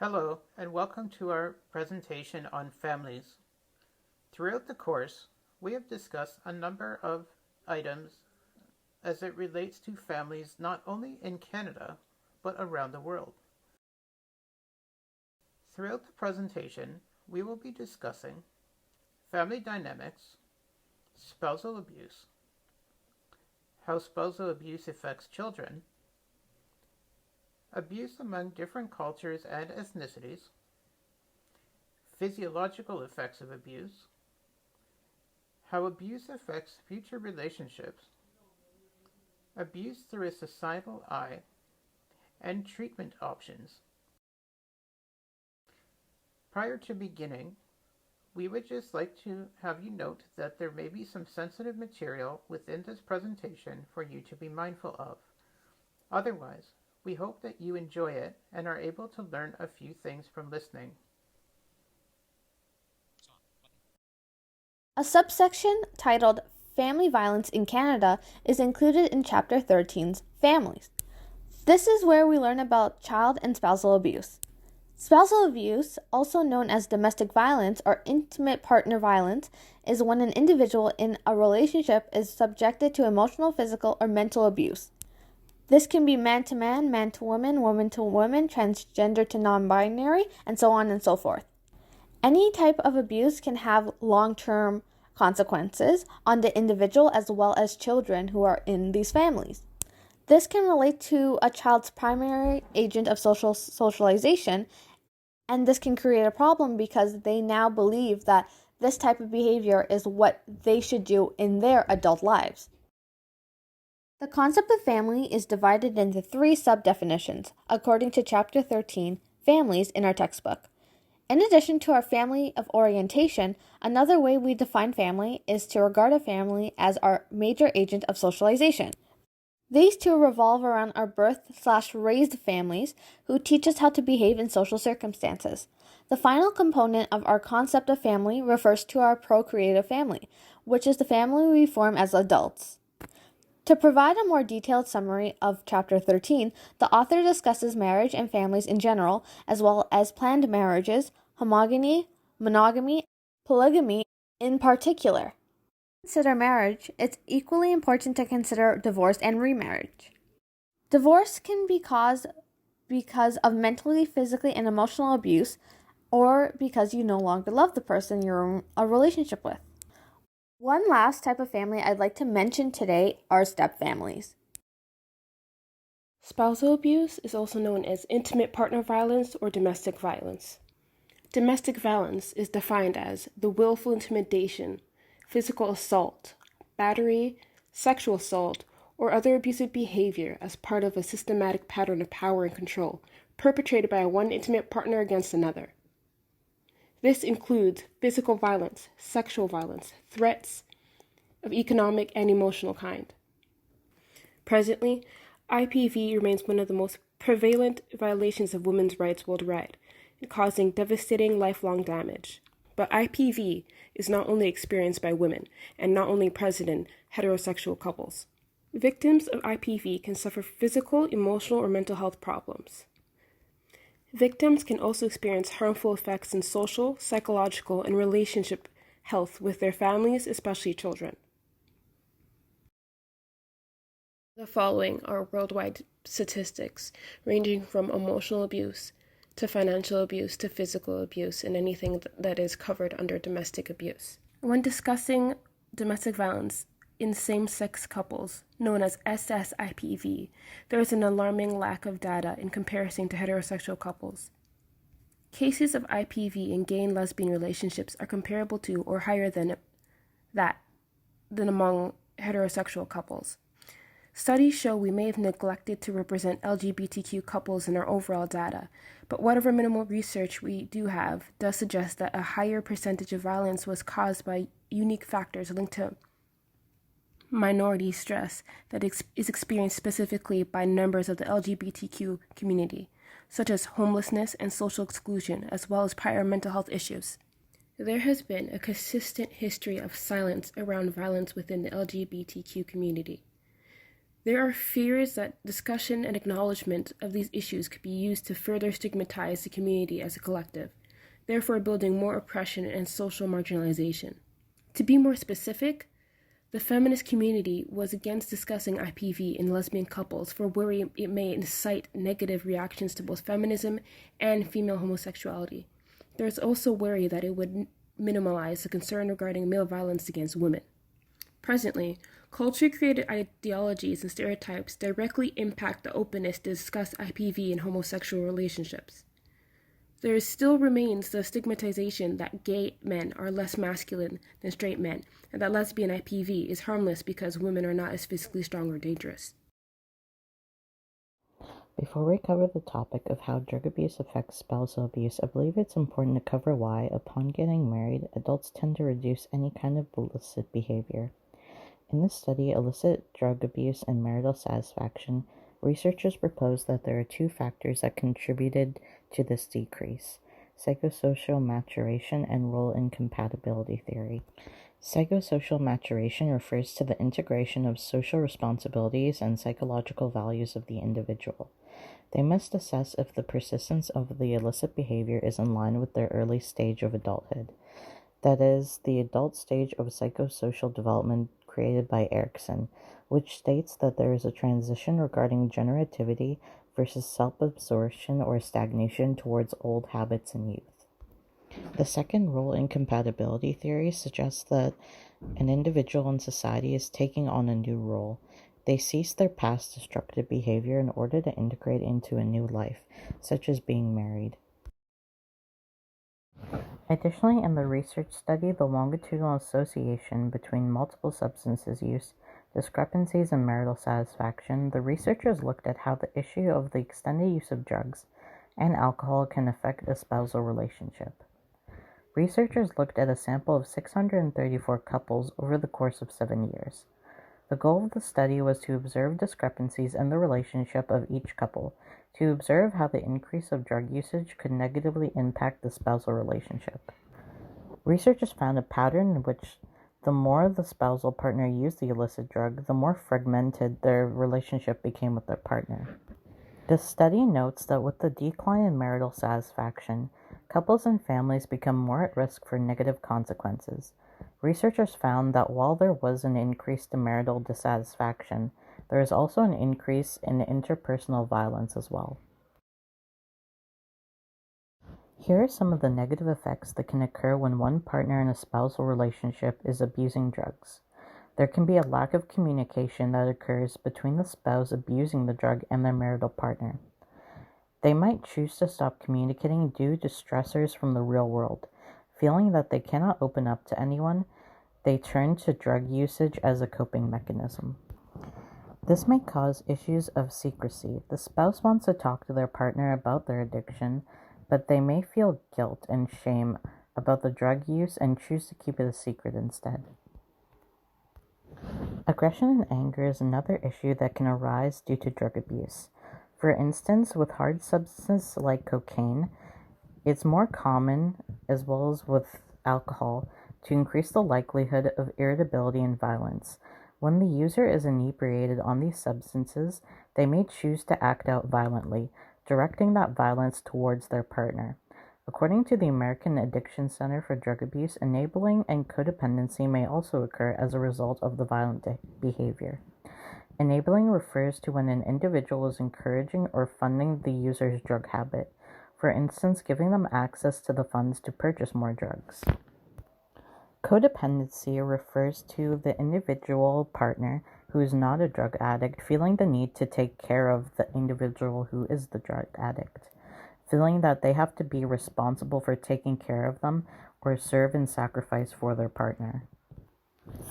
Hello, and welcome to our presentation on families. Throughout the course, we have discussed a number of items as it relates to families not only in Canada, but around the world. Throughout the presentation, we will be discussing family dynamics, spousal abuse, how spousal abuse affects children, abuse among different cultures and ethnicities, physiological effects of abuse, how abuse affects future relationships, abuse through a societal eye, and treatment options. Prior to beginning, we would just like to have you note that there may be some sensitive material within this presentation for you to be mindful of. Otherwise, we hope that you enjoy it and are able to learn a few things from listening. A subsection titled Family Violence in Canada is included in Chapter 13's Families. This is where we learn about child and spousal abuse. Spousal abuse, also known as domestic violence or intimate partner violence, is when an individual in a relationship is subjected to emotional, physical, or mental abuse. This can be man to man, man to woman, woman to woman, transgender to non-binary, and so on and so forth. Any type of abuse can have long-term consequences on the individual as well as children who are in these families. This can relate to a child's primary agent of socialization, and this can create a problem because they now believe that this type of behavior is what they should do in their adult lives. The concept of family is divided into 3 sub-definitions, according to Chapter 13, Families, in our textbook. In addition to our family of orientation, another way we define family is to regard a family as our major agent of socialization. These two revolve around our birth/raised families who teach us how to behave in social circumstances. The final component of our concept of family refers to our procreative family, which is the family we form as adults. To provide a more detailed summary of Chapter 13, the author discusses marriage and families in general, as well as planned marriages, homogamy, monogamy, polygamy in particular. Consider marriage, it's equally important to consider divorce and remarriage. Divorce can be caused because of mentally, physically, and emotional abuse, or because you no longer love the person you're in a relationship with. One last type of family I'd like to mention today are stepfamilies. Spousal abuse is also known as intimate partner violence or domestic violence. Domestic violence is defined as the willful intimidation, physical assault, battery, sexual assault, or other abusive behavior as part of a systematic pattern of power and control perpetrated by one intimate partner against another. This includes physical violence, sexual violence, threats of economic and emotional kind. Presently, IPV remains one of the most prevalent violations of women's rights worldwide, causing devastating lifelong damage. But IPV is not only experienced by women and not only present in heterosexual couples. Victims of IPV can suffer physical, emotional, or mental health problems. Victims can also experience harmful effects in social, psychological, and relationship health with their families, especially children. The following are worldwide statistics ranging from emotional abuse to financial abuse to physical abuse and anything that is covered under domestic abuse. When discussing domestic violence in same-sex couples, known as SSIPV, there is an alarming lack of data in comparison to heterosexual couples. Cases of IPV in gay and lesbian relationships are comparable to or higher than among heterosexual couples. Studies show we may have neglected to represent LGBTQ couples in our overall data, but whatever minimal research we do have does suggest that a higher percentage of violence was caused by unique factors linked to minority stress that is experienced specifically by members of the LGBTQ community, such as homelessness and social exclusion, as well as prior mental health issues. There has been a consistent history of silence around violence within the LGBTQ community. There are fears that discussion and acknowledgement of these issues could be used to further stigmatize the community as a collective, therefore building more oppression and social marginalization. To be more specific, the feminist community was against discussing IPV in lesbian couples for worry it may incite negative reactions to both feminism and female homosexuality. There is also worry that it would minimize the concern regarding male violence against women. Presently, culture-created ideologies and stereotypes directly impact the openness to discuss IPV in homosexual relationships. There still remains the stigmatization that gay men are less masculine than straight men, and that lesbian IPV is harmless because women are not as physically strong or dangerous. Before we cover the topic of how drug abuse affects spousal abuse, I believe it's important to cover why, upon getting married, adults tend to reduce any kind of illicit behavior. In this study, Illicit Drug Abuse and Marital Satisfaction, researchers proposed that there are two factors that contributed to this decrease: psychosocial maturation and role incompatibility theory. Psychosocial maturation refers to the integration of social responsibilities and psychological values of the individual. They must assess if the persistence of the illicit behavior is in line with their early stage of adulthood, that is, the adult stage of psychosocial development created by Erikson, which states that there is a transition regarding generativity versus self-absorption or stagnation towards old habits in youth. The second role incompatibility theory suggests that an individual in society is taking on a new role. They cease their past destructive behavior in order to integrate into a new life, such as being married. Additionally, in the research study, The Longitudinal Association Between Multiple Substances Use, Discrepancies in Marital Satisfaction, the researchers looked at how the issue of the extended use of drugs and alcohol can affect a spousal relationship. Researchers looked at a sample of 634 couples over the course of 7 years. The goal of the study was to observe discrepancies in the relationship of each couple, to observe how the increase of drug usage could negatively impact the spousal relationship. Researchers found a pattern in which the more the spousal partner used the illicit drug, the more fragmented their relationship became with their partner. The study notes that with the decline in marital satisfaction, couples and families become more at risk for negative consequences. Researchers found that while there was an increase in marital dissatisfaction, there is also an increase in interpersonal violence as well. Here are some of the negative effects that can occur when one partner in a spousal relationship is abusing drugs. There can be a lack of communication that occurs between the spouse abusing the drug and their marital partner. They might choose to stop communicating due to stressors from the real world. Feeling that they cannot open up to anyone, they turn to drug usage as a coping mechanism. This may cause issues of secrecy. The spouse wants to talk to their partner about their addiction, but they may feel guilt and shame about the drug use and choose to keep it a secret instead. Aggression and anger is another issue that can arise due to drug abuse. For instance, with hard substances like cocaine, it's more common, as well as with alcohol, to increase the likelihood of irritability and violence. When the user is inebriated on these substances, they may choose to act out violently, directing that violence towards their partner. According to the American Addiction Center for Drug Abuse, enabling and codependency may also occur as a result of the violent behavior. Enabling refers to when an individual is encouraging or funding the user's drug habit, for instance, giving them access to the funds to purchase more drugs. Codependency refers to the individual partner who is not a drug addict feeling the need to take care of the individual who is the drug addict, feeling that they have to be responsible for taking care of them or serve and sacrifice for their partner.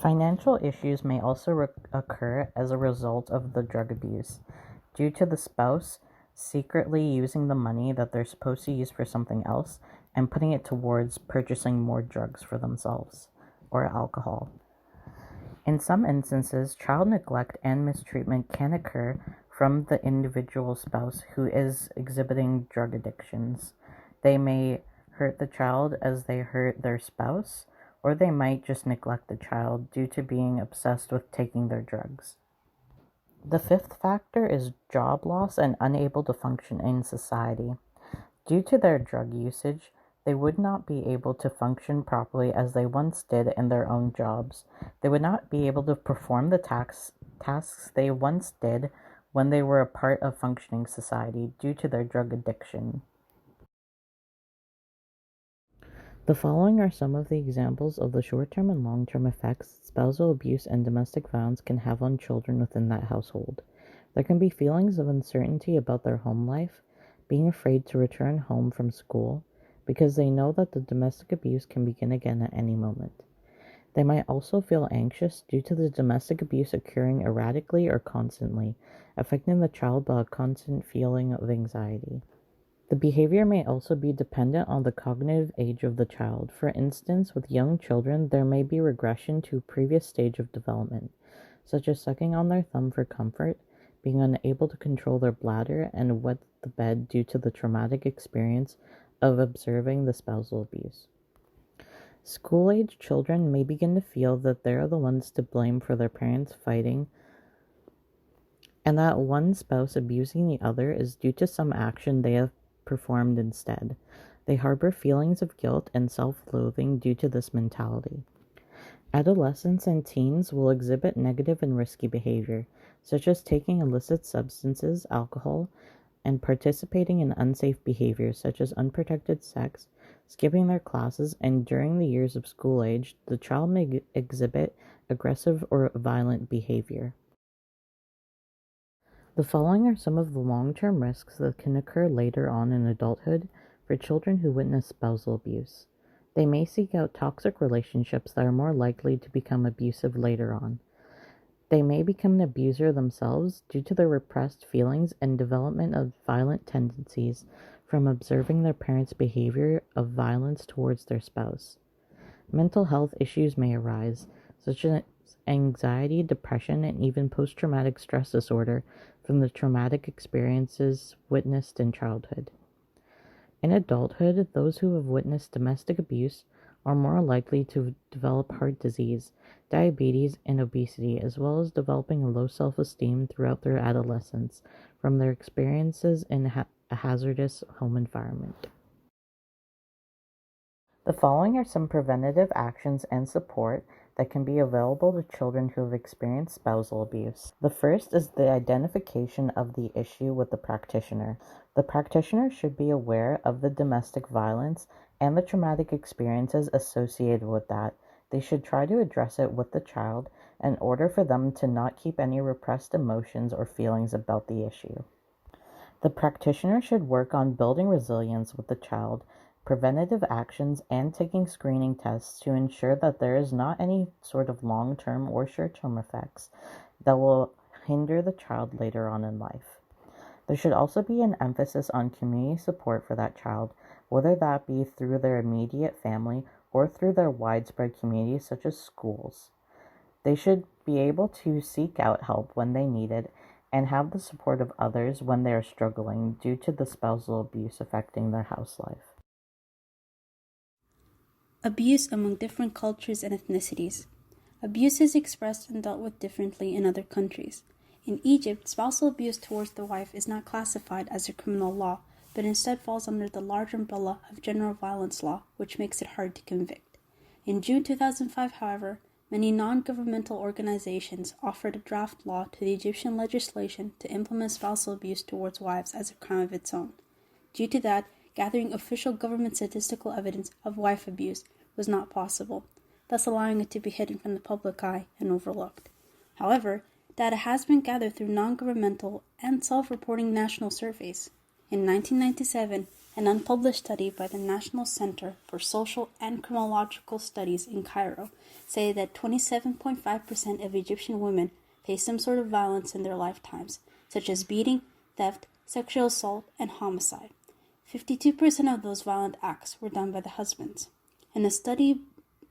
Financial issues may also occur as a result of the drug abuse, due to the spouse secretly using the money that they're supposed to use for something else and putting it towards purchasing more drugs for themselves or alcohol. In some instances, child neglect and mistreatment can occur from the individual spouse who is exhibiting drug addictions. They may hurt the child as they hurt their spouse, or they might just neglect the child due to being obsessed with taking their drugs. The fifth factor is job loss and unable to function in society. Due to their drug usage, they would not be able to function properly as they once did in their own jobs. They would not be able to perform the tasks they once did when they were a part of functioning society due to their drug addiction. The following are some of the examples of the short-term and long-term effects spousal abuse and domestic violence can have on children within that household. There can be feelings of uncertainty about their home life, being afraid to return home from school, because they know that the domestic abuse can begin again at any moment. They might also feel anxious due to the domestic abuse occurring erratically or constantly, affecting the child by a constant feeling of anxiety. The behavior may also be dependent on the cognitive age of the child. For instance, with young children, there may be regression to a previous stage of development, such as sucking on their thumb for comfort, being unable to control their bladder, and wet the bed due to the traumatic experience of observing the spousal abuse. School-age children may begin to feel that they are the ones to blame for their parents fighting, and that one spouse abusing the other is due to some action they have performed instead. They harbor feelings of guilt and self-loathing due to this mentality. Adolescents and teens will exhibit negative and risky behavior, such as taking illicit substances, alcohol, and participating in unsafe behaviors such as unprotected sex, skipping their classes, and during the years of school age, the child may exhibit aggressive or violent behavior. The following are some of the long-term risks that can occur later on in adulthood for children who witness spousal abuse. They may seek out toxic relationships that are more likely to become abusive later on. They may become an abuser themselves due to their repressed feelings and development of violent tendencies from observing their parents' behavior of violence towards their spouse. Mental health issues may arise, such as anxiety, depression, and even post-traumatic stress disorder from the traumatic experiences witnessed in childhood. In adulthood, those who have witnessed domestic abuse are more likely to develop heart disease, diabetes, and obesity, as well as developing a low self-esteem throughout their adolescence from their experiences in a hazardous home environment. The following are some preventative actions and support that can be available to children who have experienced spousal abuse. The first is the identification of the issue with the practitioner. The practitioner should be aware of the domestic violence and the traumatic experiences associated with that. They should try to address it with the child in order for them to not keep any repressed emotions or feelings about the issue. The practitioner should work on building resilience with the child, preventative actions, and taking screening tests to ensure that there is not any sort of long-term or short-term effects that will hinder the child later on in life. There should also be an emphasis on community support for that child, whether that be through their immediate family or through their widespread communities such as schools. They should be able to seek out help when they need it and have the support of others when they are struggling due to the spousal abuse affecting their house life. Abuse among different cultures and ethnicities. Abuse is expressed and dealt with differently in other countries. In Egypt, spousal abuse towards the wife is not classified as a criminal law, but instead falls under the large umbrella of general violence law, which makes it hard to convict. In June 2005, however, many non-governmental organizations offered a draft law to the Egyptian legislation to implement spousal abuse towards wives as a crime of its own. Due to that, gathering official government statistical evidence of wife abuse was not possible, thus allowing it to be hidden from the public eye and overlooked. However, data has been gathered through non-governmental and self-reporting national surveys. In 1997, an unpublished study by the National Center for Social and Criminological Studies in Cairo say that 27.5% of Egyptian women face some sort of violence in their lifetimes, such as beating, theft, sexual assault, and homicide. 52% of those violent acts were done by the husbands. In a study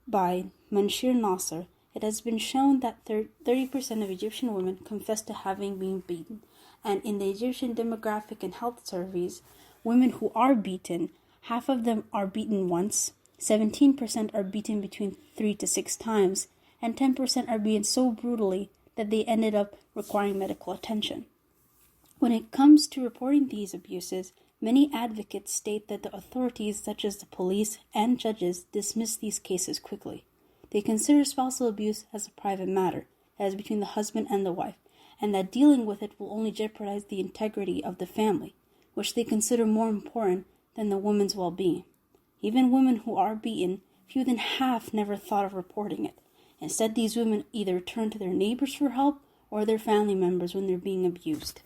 by Munshir Nasser, it has been shown that 30% of Egyptian women confess to having been beaten, and in the Egyptian demographic and health surveys, women who are beaten, half of them are beaten once, 17% are beaten between 3 to 6 times, and 10% are beaten so brutally that they ended up requiring medical attention. When it comes to reporting these abuses, many advocates state that the authorities, such as the police and judges, dismiss these cases quickly. They consider spousal abuse as a private matter, that is between the husband and the wife, and that dealing with it will only jeopardize the integrity of the family, which they consider more important than the woman's well-being. Even women who are beaten, fewer than half never thought of reporting it. Instead, these women either turn to their neighbors for help or their family members when they're being abused.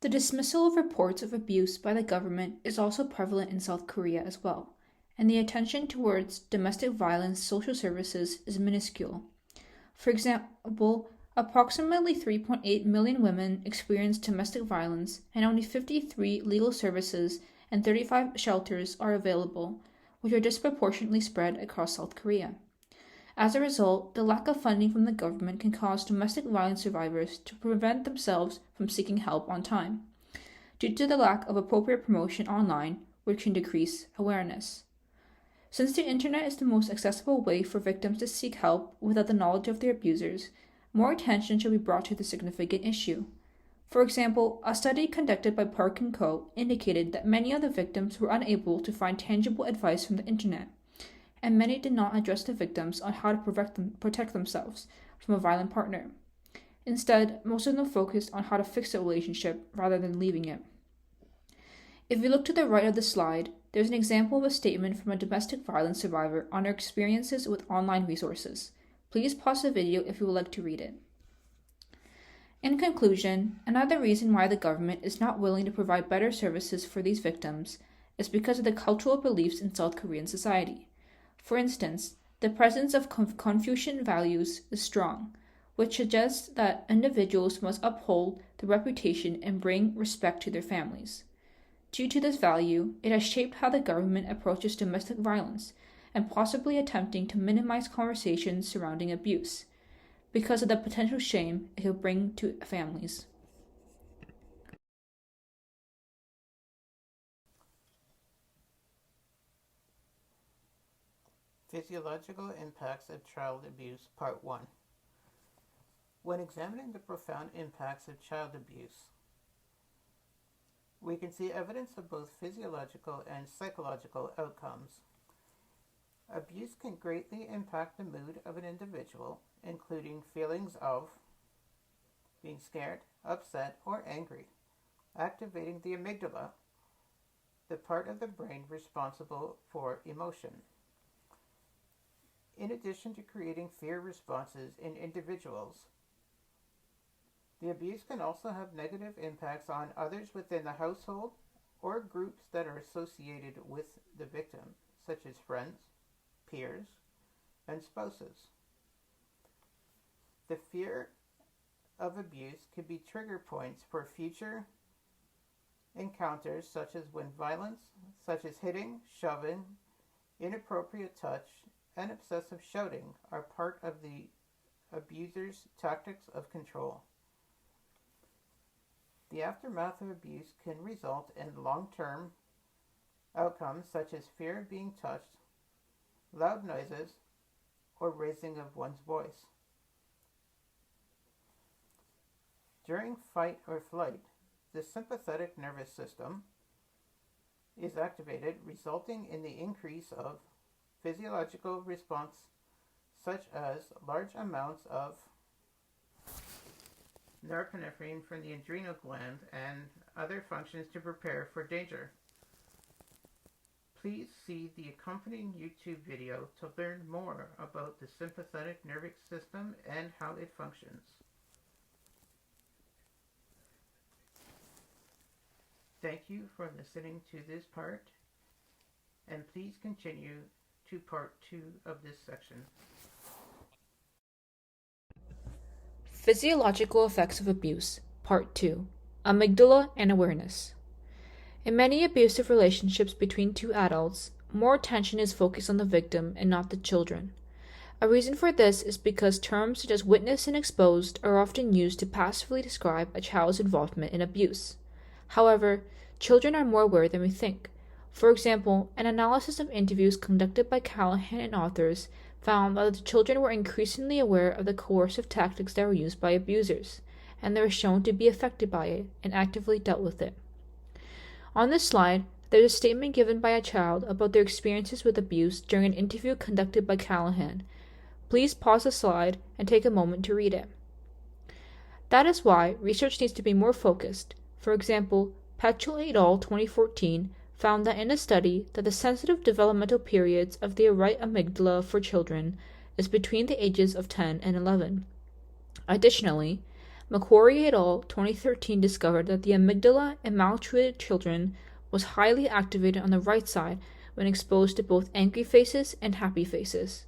The dismissal of reports of abuse by the government is also prevalent in South Korea as well, and the attention towards domestic violence social services is minuscule. For example, approximately 3.8 million women experience domestic violence, and only 53 legal services and 35 shelters are available, which are disproportionately spread across South Korea. As a result, the lack of funding from the government can cause domestic violence survivors to prevent themselves from seeking help on time, due to the lack of appropriate promotion online, which can decrease awareness. Since the internet is the most accessible way for victims to seek help without the knowledge of their abusers, more attention should be brought to the significant issue. For example, a study conducted by Park & Co. indicated that many of the victims were unable to find tangible advice from the internet, and many did not address the victims on how to protect themselves from a violent partner. Instead, most of them focused on how to fix the relationship rather than leaving it. If we look to the right of the slide, there's an example of a statement from a domestic violence survivor on her experiences with online resources. Please pause the video if you would like to read it. In conclusion, another reason why the government is not willing to provide better services for these victims is because of the cultural beliefs in South Korean society. For instance, the presence of Confucian values is strong, which suggests that individuals must uphold their reputation and bring respect to their families. Due to this value, it has shaped how the government approaches domestic violence, and possibly attempting to minimize conversations surrounding abuse, because of the potential shame it could bring to families. Physiological Impacts of Child Abuse, Part 1. When examining the profound impacts of child abuse, we can see evidence of both physiological and psychological outcomes. Abuse can greatly impact the mood of an individual, including feelings of being scared, upset, or angry, activating the amygdala, the part of the brain responsible for emotion. In addition to creating fear responses in individuals, the abuse can also have negative impacts on others within the household or groups that are associated with the victim, such as friends, peers, and spouses. The fear of abuse could be trigger points for future encounters, such as when violence, such as hitting, shoving, inappropriate touch, and excessive shouting are part of the abuser's tactics of control. The aftermath of abuse can result in long-term outcomes such as fear of being touched, loud noises, or raising of one's voice. During fight or flight, the sympathetic nervous system is activated, resulting in the increase of physiological response such as large amounts of norepinephrine from the adrenal gland and other functions to prepare for danger. Please see the accompanying YouTube video to learn more about the sympathetic nervous system and how it functions. Thank you for listening to this part, and please continue to part 2 of this section. Physiological Effects of Abuse, Part 2. Amygdala and Awareness. In many abusive relationships between two adults, more attention is focused on the victim and not the children. A reason for this is because terms such as witness and exposed are often used to passively describe a child's involvement in abuse. However, children are more aware than we think. For example, an analysis of interviews conducted by Callahan and authors found that the children were increasingly aware of the coercive tactics that were used by abusers, and they were shown to be affected by it and actively dealt with it. On this slide, there's a statement given by a child about their experiences with abuse during an interview conducted by Callahan. Please pause the slide and take a moment to read it. That is why research needs to be more focused. For example, Petchel et al. 2014 found that in a study that the sensitive developmental periods of the right amygdala for children is between the ages of 10 and 11. Additionally, McQuarrie et al. 2013 discovered that the amygdala in maltreated children was highly activated on the right side when exposed to both angry faces and happy faces.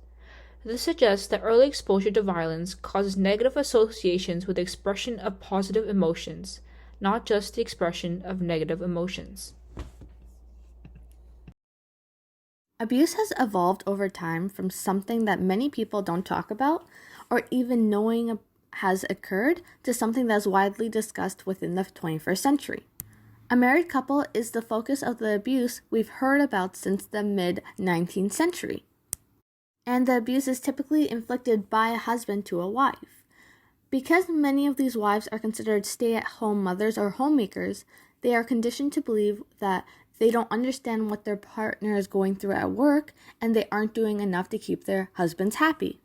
This suggests that early exposure to violence causes negative associations with the expression of positive emotions, not just the expression of negative emotions. Abuse has evolved over time from something that many people don't talk about or even knowing has occurred to something that is widely discussed within the 21st century. A married couple is the focus of the abuse we've heard about since the mid-19th century. And the abuse is typically inflicted by a husband to a wife. Because many of these wives are considered stay-at-home mothers or homemakers, they are conditioned to believe that they don't understand what their partner is going through at work and they aren't doing enough to keep their husbands happy.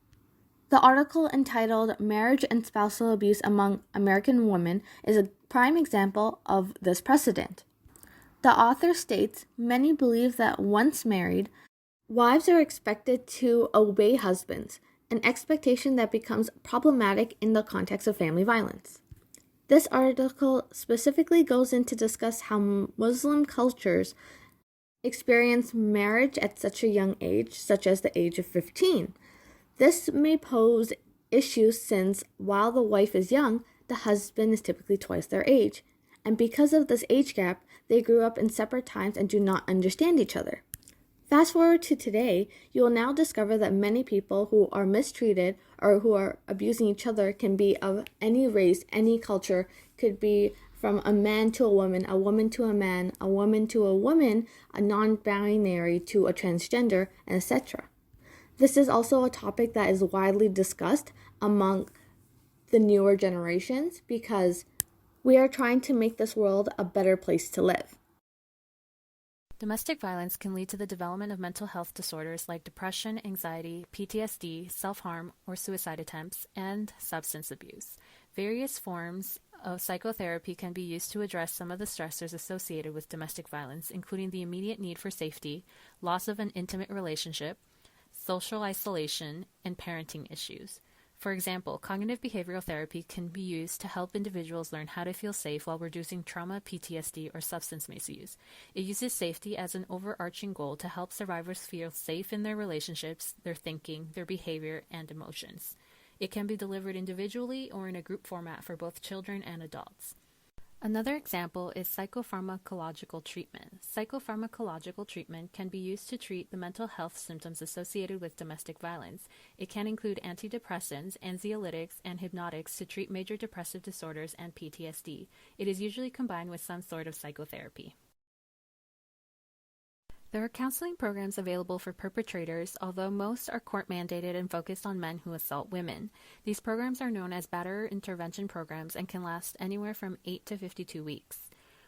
The article entitled Marriage and Spousal Abuse Among American Women is a prime example of this precedent. The author states many believe that once married, wives are expected to obey husbands, an expectation that becomes problematic in the context of family violence. This article specifically goes in to discuss how Muslim cultures experience marriage at such a young age, such as the age of 15. This may pose issues since, while the wife is young, the husband is typically twice their age, and because of this age gap, they grew up in separate times and do not understand each other. Fast forward to today, you will now discover that many people who are mistreated or who are abusing each other can be of any race, any culture, could be from a man to a woman to a man, a woman to a woman, a non-binary to a transgender, etc. This is also a topic that is widely discussed among the newer generations because we are trying to make this world a better place to live. Domestic violence can lead to the development of mental health disorders like depression, anxiety, PTSD, self-harm or suicide attempts, and substance abuse. Various forms of psychotherapy can be used to address some of the stressors associated with domestic violence, including the immediate need for safety, loss of an intimate relationship, social isolation, and parenting issues. For example, cognitive behavioral therapy can be used to help individuals learn how to feel safe while reducing trauma, PTSD, or substance misuse. It uses safety as an overarching goal to help survivors feel safe in their relationships, their thinking, their behavior, and emotions. It can be delivered individually or in a group format for both children and adults. Another example is psychopharmacological treatment. Psychopharmacological treatment can be used to treat the mental health symptoms associated with domestic violence. It can include antidepressants, anxiolytics, and hypnotics to treat major depressive disorders and PTSD. It is usually combined with some sort of psychotherapy. There are counseling programs available for perpetrators, although most are court-mandated and focused on men who assault women. These programs are known as batterer intervention programs and can last anywhere from 8 to 52 weeks.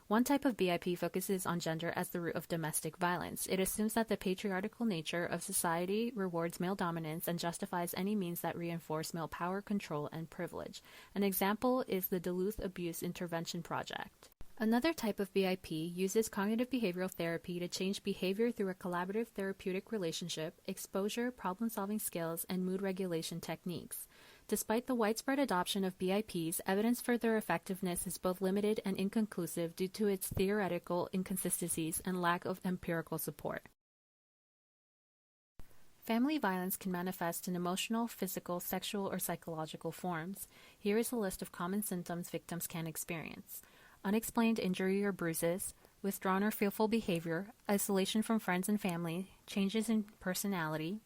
One type of BIP focuses on gender as the root of domestic violence. It assumes that the patriarchal nature of society rewards male dominance and justifies any means that reinforce male power, control, and privilege. An example is the Duluth Abuse Intervention Project. Another type of BIP uses cognitive behavioral therapy to change behavior through a collaborative therapeutic relationship, exposure, problem-solving skills, and mood regulation techniques. Despite the widespread adoption of BIPs, evidence for their effectiveness is both limited and inconclusive due to its theoretical inconsistencies and lack of empirical support. Family violence can manifest in emotional, physical, sexual, or psychological forms. Here is a list of common symptoms victims can experience. Unexplained injury or bruises, withdrawn or fearful behavior, isolation from friends and family, changes in personality.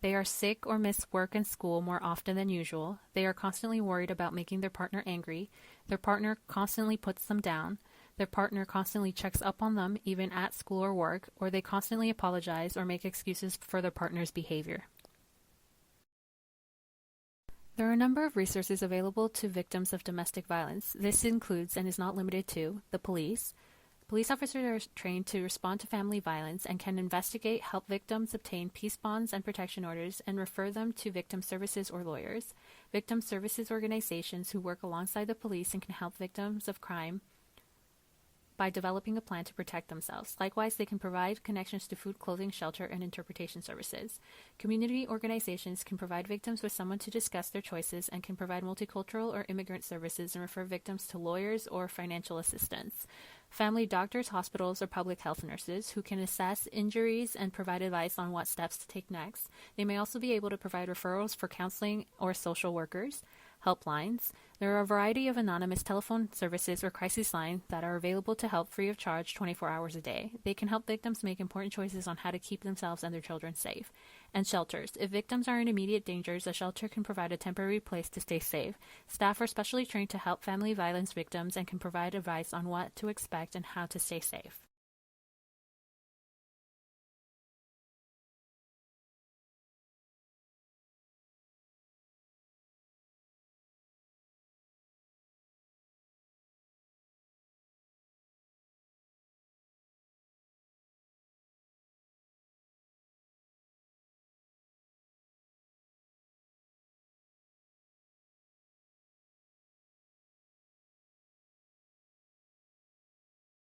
They are sick or miss work and school more often than usual. They are constantly worried about making their partner angry. Their partner constantly puts them down. Their partner constantly checks up on them, even at school or work, or they constantly apologize or make excuses for their partner's behavior. There are a number of resources available to victims of domestic violence. This includes, and is not limited to, the police. Police officers are trained to respond to family violence and can investigate, help victims obtain peace bonds and protection orders, and refer them to victim services or lawyers. Victim services organizations who work alongside the police and can help victims of crime by developing a plan to protect themselves. Likewise, they can provide connections to food, clothing, shelter, and interpretation services. Community organizations can provide victims with someone to discuss their choices and can provide multicultural or immigrant services and refer victims to lawyers or financial assistance. Family doctors, hospitals, or public health nurses who can assess injuries and provide advice on what steps to take next. They may also be able to provide referrals for counseling or social workers. Helplines. There are a variety of anonymous telephone services or crisis lines that are available to help free of charge 24 hours a day. They can help victims make important choices on how to keep themselves and their children safe. And shelters. If victims are in immediate dangers, a shelter can provide a temporary place to stay safe. Staff are specially trained to help family violence victims and can provide advice on what to expect and how to stay safe.